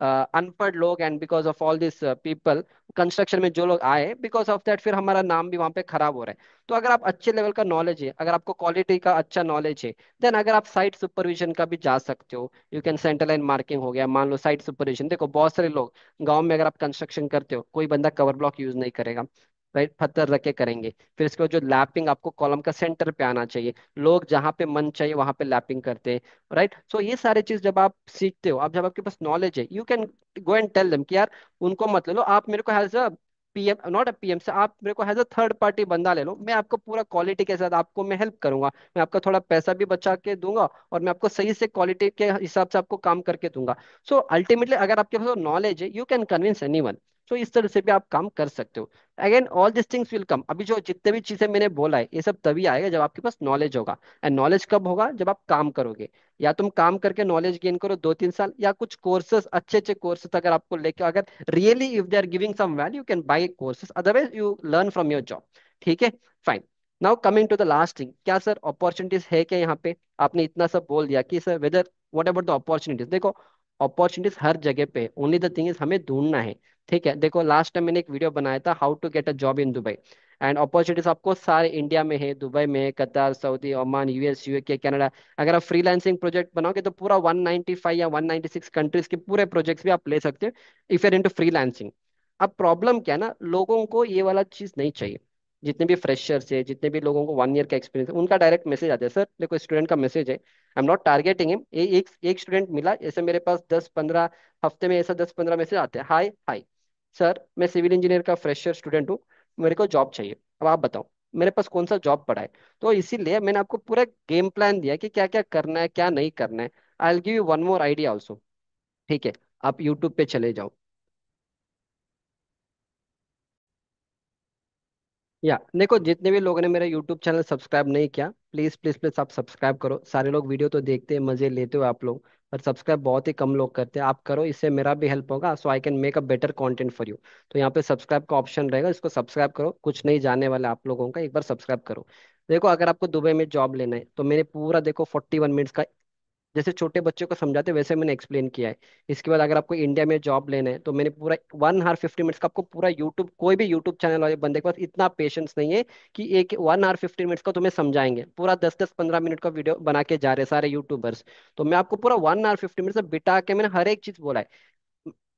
अनपढ़ लोग and because of all this people, construction में जो लोग आए, because of that फिर हमारा नाम भी वहाँ पे खराब हो रहा है। तो अगर आप अच्छे लेवल का नॉलेज है, अगर आपको क्वालिटी का अच्छा नॉलेज है, देन अगर आप साइट सुपरविजन का भी जा सकते हो। You can centre line marking हो गया, मान लो साइट सुपरविजन। देखो बहुत सारे लोग गांव में, अगर आप कंस्ट्रक्शन करते हो, कोई बंदा कवर ब्लॉक यूज नहीं करेगा, राइट, पत्थर रख के करेंगे। फिर इसके बाद जो लैपिंग, आपको कॉलम का सेंटर पे आना चाहिए, लोग जहाँ पे मन चाहिए वहां पे लैपिंग करते हैं, राइट। सो ये सारे चीज जब आप सीखते हो, आप जब आपके पास नॉलेज है, you can go and tell them कि यार उनको मत ले लो, आप मेरे को as a PM, not a PM से, आप मेरे को एज अ थर्ड पार्टी बंदा ले लो, मैं आपको पूरा क्वालिटी के साथ आपको मैं हेल्प करूंगा, मैं आपका थोड़ा पैसा भी बचा के दूंगा, और मैं आपको सही से क्वालिटी के हिसाब से आपको काम करके दूंगा। सो अल्टीमेटली अगर आपके पास नॉलेज है, यू कैन कन्विंस एनीवन। सो इस तरह से भी आप काम कर सकते हो। Again all this things will come. अभी जो जितने भी चीजें मैंने बोला है, ये सब तभी आएगा जब आपके पास नॉलेज होगा। एंड नॉलेज कब होगा? जब आप काम करोगे। या तुम काम करके नॉलेज गेन करो 2-3 साल, या कुछ कोर्सेज, अच्छे अच्छे कोर्सेज अगर आपको लेके, अगर really if they are giving some value, you can buy courses, otherwise you learn from your job. ठीक है, fine. Now coming to the last thing, क्या सर अपॉर्चुनिटीज है क्या यहाँ पे? आपने इतना सब बोल दिया कि sir whether, what about the opportunities? देखो अपॉर्चुनिटीज हर जगह पे, ओनली द थिंग इज हमें ढूंढना है। ठीक है, देखो लास्ट टाइम मैंने एक वीडियो बनाया था, how to get a job in Dubai. And opportunities आपको सारे इंडिया में है, दुबई में है, Qatar, Saudi, Oman, US, UK, Canada. अगर आप फ्रीलांसिंग प्रोजेक्ट बनाओगे तो पूरा 195 या 196 कंट्रीज के पूरे प्रोजेक्ट्स भी आप ले सकते हो, इफ यूर इनटू फ्रीलांसिंग। अब प्रॉब्लम क्या है ना, लोगों को ये वाला चीज नहीं चाहिए। जितने भी फ्रेशर्स है, जितने भी लोगों को 1 ईयर का एक्सपीरियंस है, उनका डायरेक्ट मैसेज आता है, सर देखो स्टूडेंट का मैसेज है, आई एम नॉट टारगेटिंग हिम, एक स्टूडेंट मिला ऐसे मेरे पास, 10-15 हफ्ते में ऐसा 10-15 मैसेज आते हैं, हाय हाय सर मैं सिविल इंजीनियर का फ्रेशर स्टूडेंट हूँ, मेरे को जॉब चाहिए, अब आप बताओ मेरे पास कौन सा जॉब पड़ा है। तो इसीलिए मैंने आपको पूरा गेम प्लान दिया कि क्या क्या करना है, क्या नहीं करना है। I will give you one more idea also. ठीक है, आप यूट्यूब पे चले जाओ। या देखो, जितने भी लोगों ने मेरा यूट्यूब चैनल सब्सक्राइब नहीं किया, प्लीज प्लीज प्लीज आप सब्सक्राइब करो। सारे लोग वीडियो तो देखते हैं, मजे लेते हो आप लोग, पर सब्सक्राइब बहुत ही कम लोग करते हैं। आप करो, इससे मेरा भी हेल्प होगा, so I can make a better content for you. तो यहाँ पे सब्सक्राइब का ऑप्शन रहेगा, इसको सब्सक्राइब करो, कुछ नहीं जानने वाला आप लोगों का, एक बार सब्सक्राइब करो। देखो अगर आपको दुबई में जॉब लेना है तो मैंने पूरा देखो 41 मिनट्स का, जैसे छोटे बच्चों को समझाते वैसे मैंने एक्सप्लेन किया है। इसके बाद अगर आपको इंडिया में जॉब लेना है तो मैंने पूरा 1 आवर 50 मिनट्स का आपको पूरा यूट्यूब, कोई भी यूट्यूब चैनल वाले बंदे के पास इतना पेशेंस नहीं है कि एक 1 आवर 50 मिनट्स का तुम्हें समझाएंगे, पूरा 10-10 15 मिनट का वीडियो बना के जा रहे हैं सारे यूट्यूबर्स। तो मैं आपको पूरा 1 आवर 50 मिनट्स में बिठा के मैंने हर एक चीज बोला है,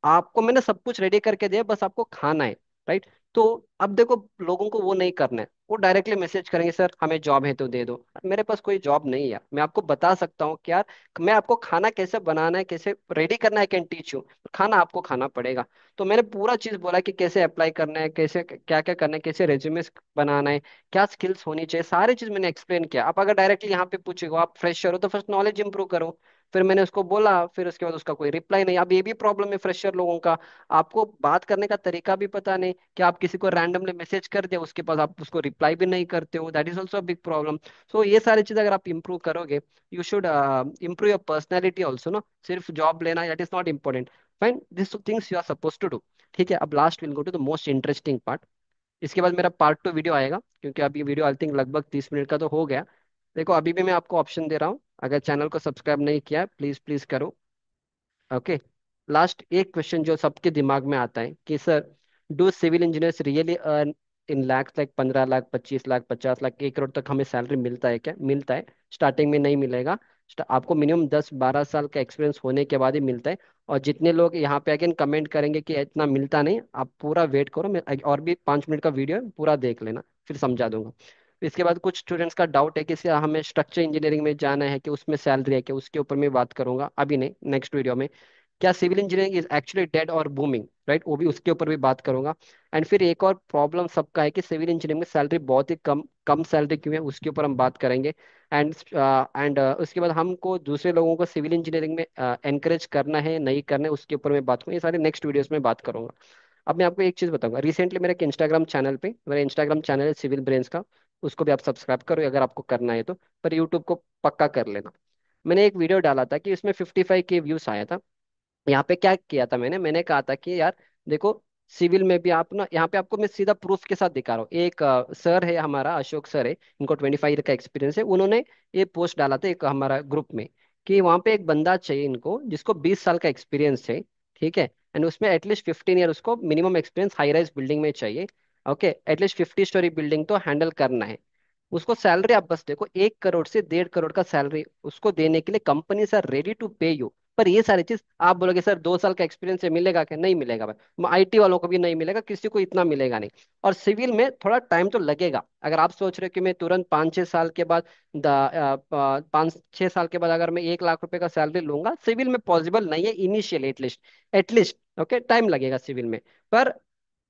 आपको मैंने सब कुछ रेडी करके दिया, बस आपको खाना है, राइट। तो अब देखो, लोगों को वो नहीं करना है, वो डायरेक्टली मैसेज करेंगे, सर हमें जॉब है तो दे दो। मेरे पास कोई जॉब नहीं है, मैं आपको बता सकता हूँ कि यार मैं आपको खाना कैसे बनाना है, कैसे रेडी करना है, कैन टीच यू, खाना आपको खाना पड़ेगा। तो मैंने पूरा चीज बोला कि कैसे अप्लाई करना है, कैसे क्या क्या करना है, कैसे रेज्यूमे बनाना है, क्या स्किल्स होनी चाहिए, सारी चीज मैंने एक्सप्लेन किया। आप अगर डायरेक्टली यहाँ पे पूछेगा, आप फ्रेशर हो तो फर्स्ट नॉलेज इंप्रूव करो। फिर मैंने उसको बोला, फिर उसके बाद उसका कोई रिप्लाई नहीं। अब ये भी प्रॉब्लम है फ्रेशर लोगों का, आपको बात करने का तरीका भी पता नहीं, कि आप किसी को रैंडमली मैसेज कर दे, उसके पास आप उसको रिप्लाई भी नहीं करते हो, that is also big problem. So ये सारी चीज अगर आप इंप्रूव करोगे, you should improve your personality also ना, सिर्फ जॉब लेना that is not important. Fine, this things you are suppose to do. ठीक है, अब last will go to the most interesting part. इसके बाद मेरा पार्ट 2 वीडियो आएगा, क्योंकि अभी वीडियो आई थिंक लगभग 30 मिनट का तो हो गया। देखो अभी भी मैं आपको ऑप्शन दे रहा हूँ, अगर चैनल को सब्सक्राइब नहीं किया है प्लीज प्लीज करो। ओके, लास्ट एक क्वेश्चन जो सबके दिमाग में आता है कि sir, do civil engineers really earn in lakhs, like 15 lakh, 25 lakh, 50 lakh, 1 crore तक हमें सैलरी मिलता है क्या? मिलता है, स्टार्टिंग में नहीं मिलेगा। आपको मिनिमम 10-12 साल का एक्सपीरियंस होने के बाद ही मिलता है। और जितने लोग यहाँ पे अगेन कमेंट करेंगे कि इतना मिलता नहीं, आप पूरा वेट करो, मैं और भी 5 मिनट का वीडियो है, पूरा देख लेना, फिर समझा दूंगा। इसके बाद कुछ स्टूडेंट्स का डाउट है कि सर हमें स्ट्रक्चर इंजीनियरिंग में जाना है, कि उसमें सैलरी है, कि उसके ऊपर मैं बात करूंगा, अभी नहीं, नेक्स्ट वीडियो में। क्या civil engineering is actually dead और बूमिंग, राइट, वो भी, उसके ऊपर भी बात करूंगा। एंड फिर एक और प्रॉब्लम सबका है कि सिविल इंजीनियरिंग में सैलरी बहुत ही कम कम सैलरी क्यों है, उसके ऊपर हम बात करेंगे। एंड उसके बाद हमको दूसरे लोगों को सिविल इंजीनियरिंग में एनकरेज करना है नहीं करना है, उसके ऊपर मैं बात करूँगा, ये सारे नेक्स्ट वीडियोस में बात करूंगा। अब मैं आपको एक चीज बताऊंगा, रिसेंटली मेरे एक इंस्टाग्राम चैनल पे, मेरा इंस्टाग्राम चैनल है सिविल ब्रेन्स का, उसको भी आप सब्सक्राइब करो अगर आपको करना है तो, पर यूट्यूब को पक्का कर लेना। मैंने एक वीडियो डाला था कि इसमें 55K व्यूज आया था। यहाँ पे क्या किया था मैंने कहा था कि यार देखो, सिविल में भी आप ना, यहाँ पे आपको मैं सीधा प्रूफ के साथ दिखा रहा हूँ। एक सर है हमारा, अशोक सर है, इनको 25 ईयर का एक्सपीरियंस है, उन्होंने ये पोस्ट डाला था एक हमारा ग्रुप में, कि वहाँ पे एक बंदा चाहिए इनको जिसको 20 साल का एक्सपीरियंस है। ठीक है, एंड उसमें एटलीस्ट 15 ईयर उसको minimum experience high rise building में चाहिए। ओके, एटलीस्ट 50 स्टोरी बिल्डिंग तो हैंडल करना है। उसको सैलरी आप बस देखो, 1 करोड़ से 1.5 करोड़ का सैलरी उसको देने के लिए कंपनी सर रेडी टू पे यू। पर ये सारी चीज आप बोलोगे सर 2 साल का एक्सपीरियंस है मिलेगा क्या? नहीं मिलेगा भाई, आईटी वालों को भी नहीं मिलेगा, किसी को इतना मिलेगा नहीं। और सिविल में थोड़ा टाइम तो लगेगा। अगर आप सोच रहे हो कि मैं तुरंत 5-6 साल के बाद, 5-6 साल के बाद अगर मैं 1 लाख रुपए का सैलरी लूंगा, सिविल में पॉसिबल नहीं है initial, at least. At least okay, time लगेगा सिविल में। पर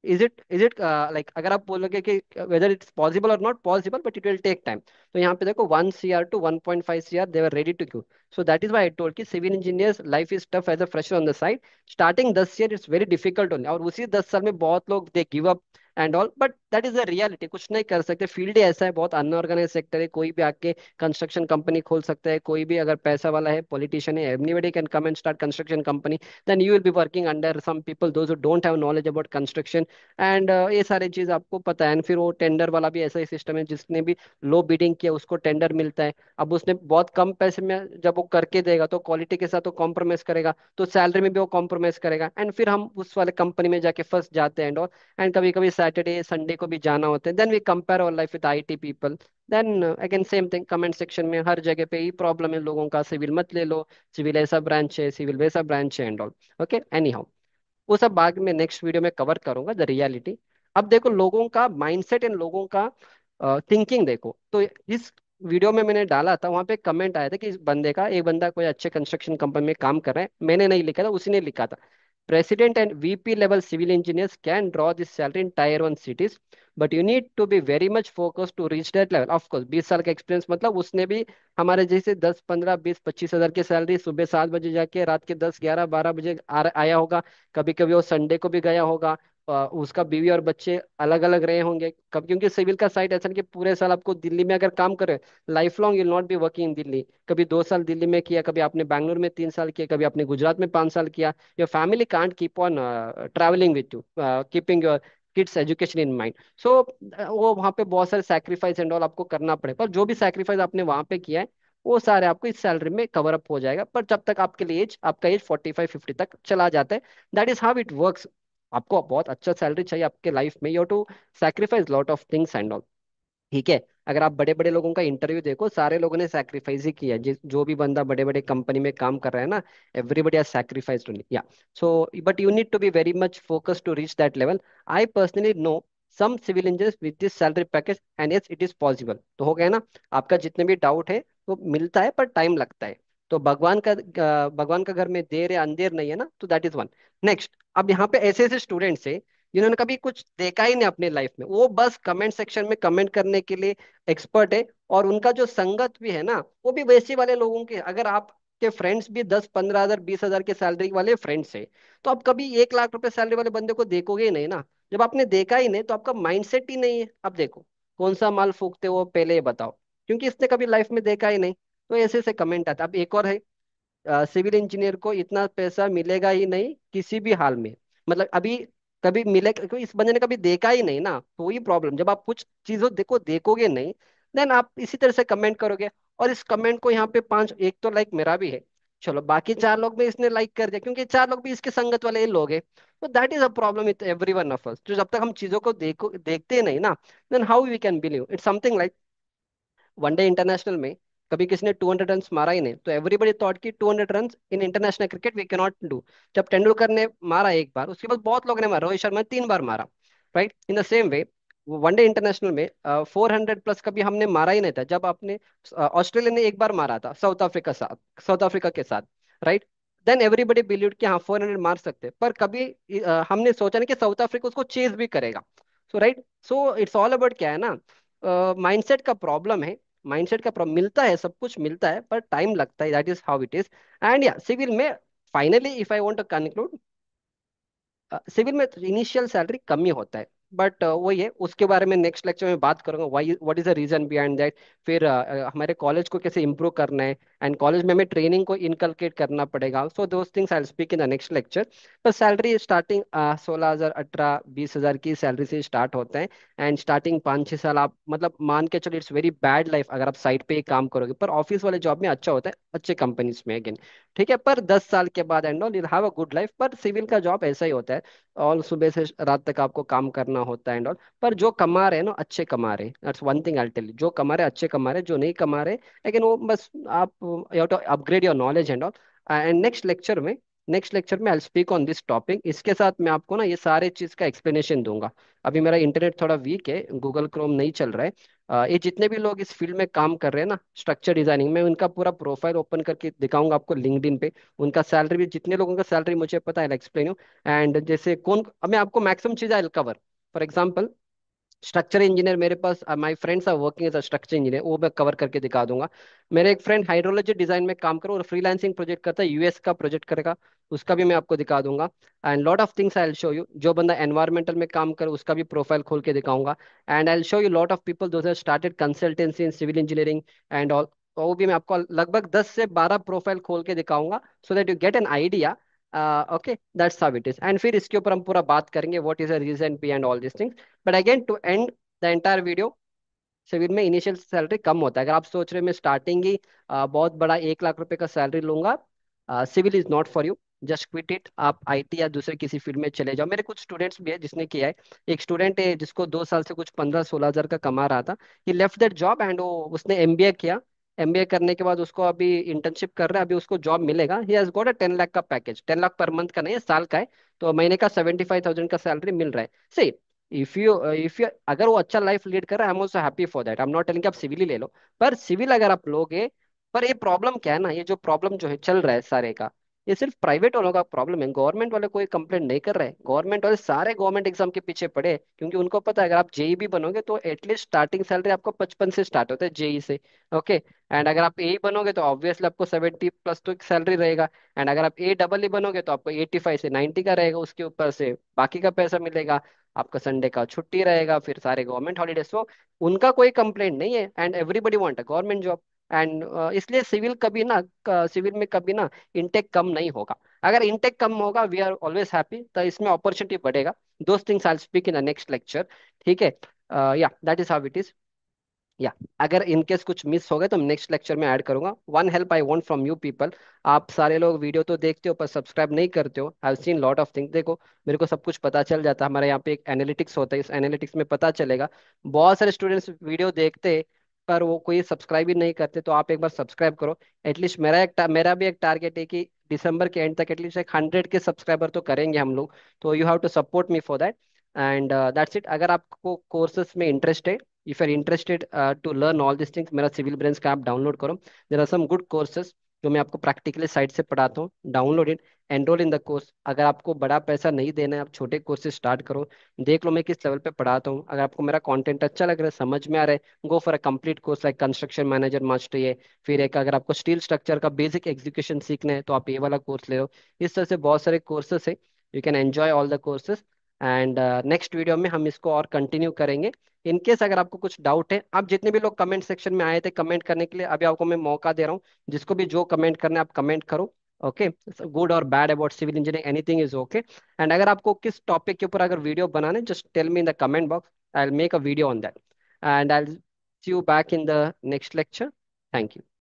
इज इट लाइक, अगर आप बोलोगे कि वेदर इट्स पॉसिबल और not possible, but it will take time, तो यहाँ पे देखो 1 CR to 1.5 CR they were ready to give. So that is why I told कि civil engineers life is tough as a fresher on the side. Starting 10 year it's very difficult only, और उसी 10 साल में बहुत लोग they give up and all, but that is the reality, कुछ नहीं कर सकते, फील्ड ही ऐसा है, बहुत अनऑर्गेनाइज सेक्टर है, कोई भी आके कंस्ट्रक्शन कंपनी खोल सकता है, कोई भी अगर पैसा वाला है, पॉलिटिशियन है, anybody can come and start construction company. Then you will be working under some people those who don't have knowledge about construction. And ये सारी चीज आपको पता है। एंड फिर वो टेंडर वाला भी ऐसा ही सिस्टम है, जिसने भी लो बिडिंग किया उसको टेंडर मिलता है। अब उसने बहुत कम पैसे में जब वो करके देगा, तो क्वालिटी के साथ तो कॉम्प्रोमाइज करेगा, तो सैलरी में भी वो कॉम्प्रोमाइज करेगा, एंड फिर हम उस वाले कंपनी में जाके फंस जाते हैं। एंड कभी कभी सैटरडे संडे को भी जाना होता है। Then we compare our life with IT people. Then again same thing, comment section में हर जगह पे ही प्रॉब्लम है लोगों का, सिविल मत ले लो, सिविल ऐसा ब्रांच है, सिविल वैसा ब्रांच है and all. Okay, any how, वो सब बाद में नेक्स्ट वीडियो में कवर करूंगा, द रियलिटी। अब देखो लोगों का माइंडसेट एंड लोगों का थिंकिंग देखो। तो इस वीडियो में मैंने डाला था, वहां पे कमेंट आया था कि इस बंदे का, एक बंदा कोई अच्छे कंस्ट्रक्शन कंपनी में काम कर रहा है, मैंने नहीं लिखा था, उसी ने लिखा था, president and VP level civil engineers can draw this salary in Tier 1 cities, but you need to be very much focus to reach that level. Of course 20 साल का एक्सपीरियंस, मतलब उसने भी हमारे जैसे 10, 15, 20, 25 हजार की सैलरी, सुबह 7 बजे जाके रात के 10, 11, 12 बजे आया होगा। कभी कभी वो संडे को भी गया होगा। उसका बीवी और बच्चे अलग अलग रहे होंगे कब, क्योंकि सिविल का साइट ऐसा नहीं कि पूरे साल आपको दिल्ली में अगर काम करे, life long you'll not be working in Delhi. कभी 2 साल दिल्ली में किया, कभी आपने बैंगलोर में 3 साल किया, कभी आपने गुजरात में 5 साल किया। Your family can't keep on travelling with you, keeping your kids education in mind. So वो वहाँ पे बहुत सारे सैक्रिफाइस एंड ऑल आपको करना पड़े, पर जो भी सैक्रिफाइस आपने वहाँ पे किया है, वो सारे आपको इस सैलरी में कवर अप हो जाएगा। पर जब तक आपके लिए आपका एज 45-50 तक चला जाता है, that is how it works. आपको बहुत अच्छा सैलरी चाहिए आपके लाइफ में, you to sacrifice lot of things and all. ठीक है, अगर आप बड़े बड़े लोगों का इंटरव्यू देखो, सारे लोगों ने सैक्रिफाइस ही किया है, जिस जो भी बंदा बड़े बड़े कंपनी में काम कर रहा है ना, everybody has sacrificed only, yeah. So but you need to be very much focus to reach that level. I personally know some civil engineers with this salary package and yes it is possible. तो हो गया ना, आपका जितने भी doubt है वो मिलता है पर टाइम लगता है। तो भगवान का घर में देर है अंधेर नहीं है ना, तो दैट इज वन। नेक्स्ट, अब यहाँ पे ऐसे ऐसे स्टूडेंट्स है जिन्होंने कभी कुछ देखा ही नहीं अपने लाइफ में, वो बस कमेंट सेक्शन में कमेंट करने के लिए एक्सपर्ट है। और उनका जो संगत भी है ना, वो भी वैसे वाले लोगों के, अगर आपके फ्रेंड्स भी 10-15 हजार 20 हजार के सैलरी वाले फ्रेंड्स है, तो आप कभी 1 लाख रुपए सैलरी वाले बंदे को देखोगे ही नहीं ना। जब आपने देखा ही नहीं तो आपका माइंडसेट ही नहीं है। अब देखो कौन सा माल फूकते हो पहले ये बताओ, क्योंकि इसने कभी लाइफ में देखा ही नहीं। तो ऐसे ऐसे कमेंट आता। अब एक और है, सिविल इंजीनियर को इतना पैसा मिलेगा ही नहीं किसी भी हाल में। मतलब अभी कभी मिले, क्योंकि इस बंदे ने कभी देखा ही नहीं ना, तो वही प्रॉब्लम। जब आप कुछ चीजों देखोगे नहीं, देन आप इसी तरह से कमेंट करोगे। और इस कमेंट को यहाँ पे पांच, एक तो लाइक मेरा भी है, चलो बाकी 4 लोग में इसने लाइक कर दिया क्योंकि 4 लोग भी इसके संगत वाले ही लोग हैं। तो that is a problem with every one of us. तो जब तक हम चीजों को देखते नहीं ना, then how we can believe it's something like one day international में कभी किसी ने 200 रन मारा ही नहीं, तो एवरीबडी थॉट कि 200 run in international cricket we can not do. जब तेंदुलकर ने मारा एक बार, उसके बाद बहुत लोगों ने मारा, रोहित शर्मा ने 3 बार मारा। Right, in the same way one day international में 400 प्लस कभी हमने मारा ही नहीं था। जब आपने ऑस्ट्रेलिया ने एक बार मारा था साउथ अफ्रीका के साथ, राइट, देन एवरीबडी बिलीव कि हाँ 400 मार सकते हैं। पर कभी हमने सोचा नहीं कि साउथ अफ्रीका उसको चेज भी करेगा। So right, so it's all about क्या है ना, माइंडसेट का प्रॉब्लम है। माइंडसेट का प्रॉब्लम, मिलता है सब कुछ मिलता है पर टाइम लगता है, that is how it is. And yeah civil में finally if I want to conclude, civil में इनिशियल सैलरी कम ही होता है। बट वही है, उसके बारे में नेक्स्ट लेक्चर में बात करूंगा, why what is the reason behind that. फिर हमारे कॉलेज को कैसे इंप्रूव करना है, एंड कॉलेज में हमें ट्रेनिंग को इनकलकेट करना पड़ेगा। So those things I will speak in the next lecture. पर सैलरी स्टार्टिंग 16,000 18-20 हजार की सैलरी से स्टार्ट होता है। एंड स्टार्टिंग 5-6 साल आप मतलब मान के चलो, इट्स वेरी बैड लाइफ अगर आप साइड पे ही काम करोगे, पर ऑफिस वाले जॉब में अच्छा होता है, अच्छे कंपनीज में अगेन। ठीक है, पर 10 साल के बाद and all you have a good life. पर सिविल का जॉब ऐसा ही होता है, और सुबह से रात तक आपको काम करना होता है एंड ऑल। पर जो कमा रहे हैं ना, अच्छे कमा रहे हैं, that's one thing I tell you. जो कमा रहे हैं अच्छे कमा रहे हैं, जो नहीं कमा रहे, लेकिन वो बस आप you have to upgrade your knowledge and all. And next lecture में I speak on this topic. इसके साथ मैं आपको ना ये सारे चीज का एक्सप्लेनेशन दूंगा। अभी मेरा इंटरनेट थोड़ा वीक है, गूगल क्रोम नहीं चल रहा है। ये जितने भी लोग इस फील्ड में काम कर रहे हैं ना, स्ट्रक्चर डिजाइनिंग में, उनका पूरा प्रोफाइल ओपन करके दिखाऊंगा आपको लिंक्डइन पे। उनका सैलरी भी, जितने लोगों का सैलरी मुझे पता है, एक्सप्लेन। एंड जैसे कौन, अब मैं आपको मैक्सिमम चीज I cover. For example, structure engineer मेरे पास, my friends are working as a structure engineer, वो मैं कवर करके दिखा दूंगा। मेरे एक फ्रेंड हाइड्रोलॉजी डिजाइन में काम करो और फ्रीलांसिंग प्रोजेक्ट करता है, यूएस का प्रोजेक्ट करेगा, उसका भी मैं आपको दिखा दूंगा। And lot of things I will show you. जो बंदा एनवायरमेंटल में काम करे उसका भी प्रोफाइल खोल के दिखाऊंगा। And I will show you lot of people those have started consultancy in civil engineering and all. वो भी मैं आपको लगभग 10 से 12 प्रोफाइल खोल के दिखाऊंगा, so that you get an idea. Okay, that's how it is. And फिर इसके ऊपर हम पूरा बात करेंगे what is the reason behind all this things. But again to end the entire video, civil में इनिशियल सैलरी कम होता है। अगर आप सोच रहे हैं मैं स्टार्टिंग ही बहुत बड़ा 1 लाख रुपए का सैलरी लूंगा, civil is not for you, just quit it. आप आईटी या दूसरे किसी फील्ड में चले जाओ। मेरे कुछ स्टूडेंट्स भी है जिसने किया है। एक स्टूडेंट है जिसको 2 साल से कुछ 15-16 हजार का कमा रहा था, ही लेफ्ट दैट जॉब एंड वो उसने एमबीए किया। एमबीए करने के बाद उसको अभी इंटर्नशिप कर रहा है, अभी उसको जॉब मिलेगा। He has got a 10 lakh का पैकेज, 10 लाख पर मंथ का नहीं है, साल का है। तो महीने का 75,000 का सैलरी मिल रहा है। सही, इफ यू अगर वो अच्छा लाइफ लीड कर रहा है, I am also happy for that. I am not telling कि आप सिविल ही ले लो, पर सिविल अगर आप लोगे, पर ये प्रॉब्लम क्या है ना, ये जो प्रॉब्लम जो है चल रहा है सारे का, ये सिर्फ प्राइवेट वालों का प्रॉब्लम है। गवर्नमेंट वाले कोई कंप्लेंट नहीं कर रहे हैं। गवर्नमेंट वाले सारे गवर्नमेंट एग्जाम के पीछे पड़े हैं, क्योंकि उनको पता है अगर आप जेई भी बनोगे तो एटलीस्ट स्टार्टिंग सैलरी आपको 55 से स्टार्ट होता है जेई से। ओके, एंड अगर आप ए बनोगे तो ऑब्वियसली आपको 70 प्लस तो सैलरी रहेगा। एंड अगर आप ए डबल ई बनोगे तो आपको 85 से 90 का रहेगा, उसके ऊपर से बाकी का पैसा मिलेगा। आपका संडे का छुट्टी रहेगा, फिर सारे गवर्नमेंट हॉलीडे। सो उनका कोई कंप्लेंट नहीं है, and everybody want a government job. And इसलिए सिविल में कभी ना इनटेक कम नहीं होगा। अगर इनटेक कम होगा, वी आर ऑलवेज हैप्पी, तो इसमें अपॉर्चुनिटी बढ़ेगा। Those things I speak in the next lecture. ठीक है, या that is how it is. या अगर इनकेस कुछ मिस हो गए तो नेक्स्ट लेक्चर में ऐड करूंगा। One help I want from you people, आप सारे लोग वीडियो तो देखते हो पर सब्सक्राइब नहीं करते हो। I have seen lot of things. देखो, मेरे को सब कुछ पता चल जाता है। हमारे यहाँ पे एक एनालिटिक्स होता है, इस एनालिटिक्स में पता चलेगा। बहुत सारे स्टूडेंट्स वीडियो देखते हैं पर वो कोई सब्सक्राइब ही नहीं करते, तो आप एक बार सब्सक्राइब करो। एटलीस्ट मेरा भी एक टारगेट है कि दिसंबर के एंड तक एटलीस्ट 100 के सब्सक्राइबर तो करेंगे हम लोग। तो you have to support me for that. And that's it. अगर आपको कोर्सेज में इंटरेस्ट है, if are interested to learn all this things, मेरा सिविल ब्रेन्स का ऐप डाउनलोड करो। There are some good courses जो मैं आपको प्रैक्टिकली साइट से पढ़ाता हूँ। Download it, enroll in the course. अगर आपको बड़ा पैसा नहीं देना है, आप छोटे कोर्स से स्टार्ट करो। देख लो मैं किस लेवल पे पढ़ाता हूँ। अगर आपको मेरा कंटेंट अच्छा लग रहा है, समझ में आ रहा है, go for a complete course like construction manager mastery है। फिर एक अगर आपको स्टील स्ट्रक्चर का बेसिक एग्जीक्यूशन सीखना है तो आप ये वाला कोर्स ले लो। इस तरह से बहुत सारे कोर्सेस है, you can enjoy all the courses. And next video में हम इसको और कंटिन्यू करेंगे। इन केस अगर आपको कुछ डाउट है, आप जितने भी लोग कमेंट सेक्शन में आए थे कमेंट करने के लिए, अभी आपको मैं मौका दे रहा हूँ। जिसको भी जो कमेंट करना है आप कमेंट करो। ओके, गुड और bad about civil engineering, anything is okay. And अगर आपको किस टॉपिक के ऊपर अगर वीडियो बनाना है, just tell me in the comment box, I will make a video on that. And I will see you back in the next lecture. Thank you.